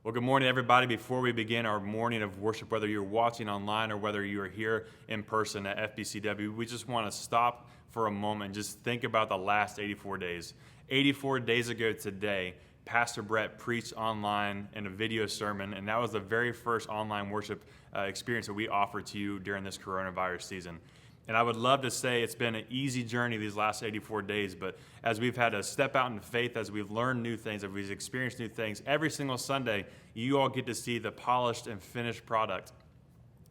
Well, good morning, everybody. Before we begin our morning of worship, whether you're watching online or whether you are here in person at FBCW, we just want to stop for a moment and just think about the last 84 days. 84 days ago today, Pastor Brett preached online in a video sermon, and that was the very first online worship experience that we offered to you during this coronavirus season. And I would love to say it's been an easy journey these last 84 days, but as we've had to step out in faith, as we've learned new things, as we've experienced new things, every single Sunday, you all get to see the polished and finished product.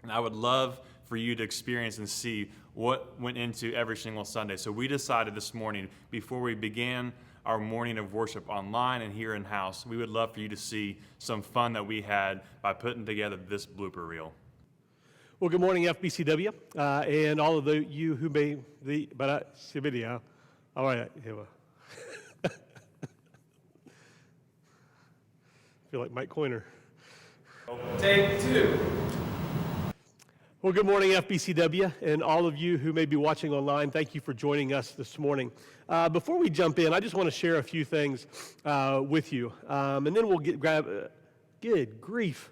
And I would love for you to experience and see what went into every single Sunday. So we decided this morning, before we began our morning of worship online and here in-house, we would love for you to see some fun that we had by putting together this blooper reel. Well, good morning, FBCW, and all of you who may see video. All right, here we go. Feel like Mike Coiner. Take two. Well, good morning, FBCW, and all of you who may be watching online. Thank you for joining us this morning. Before we jump in, I just want to share a few things with you, and then we'll grab. Good grief.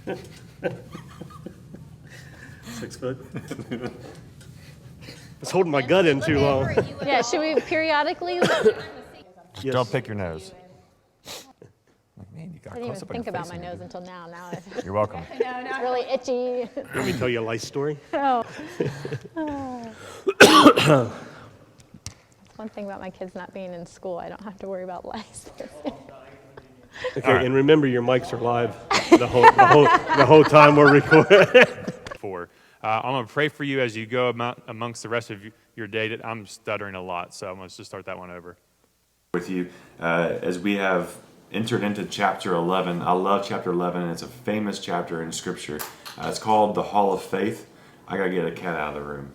6 foot. I was holding my gut in too long. Yeah, should we periodically? Just don't pick your nose. Man, you got I didn't even think about my nose until now. Now You're welcome. it's really itchy. Let me tell you a life story. Oh. That's one thing about my kids not being in school. I don't have to worry about lice. Okay, right. And remember your mics are live the whole time we're recording. I'm going to pray for you as you go amongst the rest of your day. I'm stuttering a lot, so I'm going to just start that one over. With you, as we have entered into chapter 11. I love chapter 11, and it's a famous chapter in Scripture. It's called the Hall of Faith. I got to get a cat out of the room.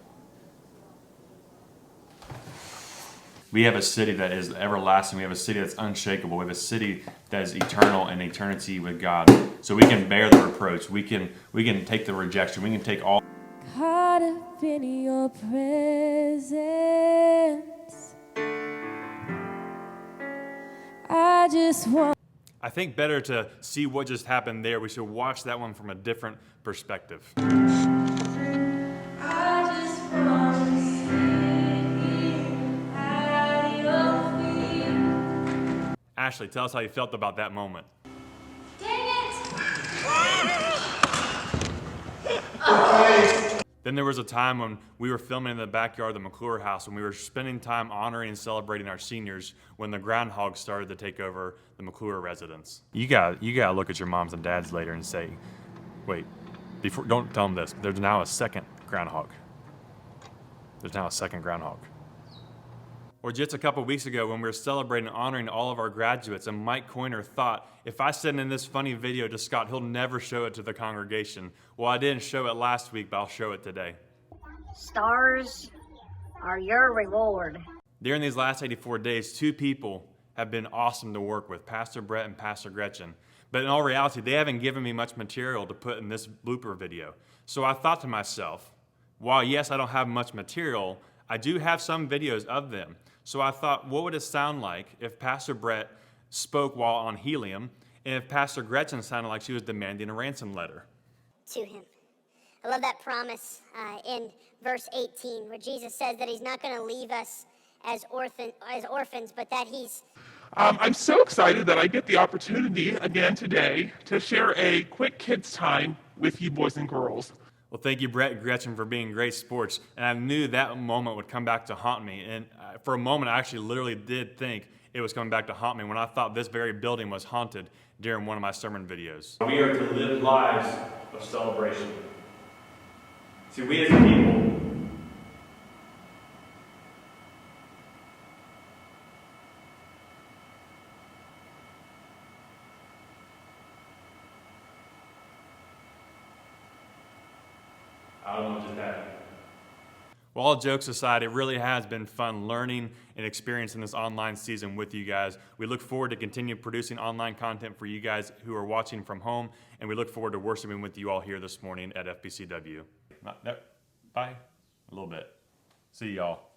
We have a city that is everlasting. We have a city that's unshakable. We have a city that is eternal in eternity with God. So we can bear the reproach. We can take the rejection. We can take all. Caught up in your presence, I just want. I think better to see what just happened there. We should watch that one from a different perspective. Ashley, tell us how you felt about that moment. Dang it! Then there was a time when we were filming in the backyard of the McClure house, and we were spending time honoring and celebrating our seniors when the groundhogs started to take over the McClure residence. You gotta look at your moms and dads later and say, wait, don't tell them this. There's now a second groundhog. Or just a couple weeks ago when we were celebrating and honoring all of our graduates, and Mike Coiner thought, if I send in this funny video to Scott, he'll never show it to the congregation. Well, I didn't show it last week, but I'll show it today. Stars are your reward. During these last 84 days, two people have been awesome to work with, Pastor Brett and Pastor Gretchen. But in all reality, they haven't given me much material to put in this blooper video. So I thought to myself, while yes, I don't have much material, I do have some videos of them. So I thought, what would it sound like if Pastor Brett spoke while on helium, and if Pastor Gretchen sounded like she was demanding a ransom letter? To him. I love that promise in verse 18, where Jesus says that he's not going to leave us as orphans, but that he's... I'm so excited that I get the opportunity again today to share a quick kids time with you boys and girls. Well, thank you, Brett and Gretchen, for being great sports. And I knew that moment would come back to haunt me. And for a moment, I actually literally did think it was coming back to haunt me when I thought this very building was haunted during one of my sermon videos. We are to live lives of celebration. See, we as people, I don't know what just happened. Well, all jokes aside, it really has been fun learning and experiencing this online season with you guys. We look forward to continue producing online content for you guys who are watching from home, and we look forward to worshiping with you all here this morning at FBCW. Bye. A little bit. See y'all.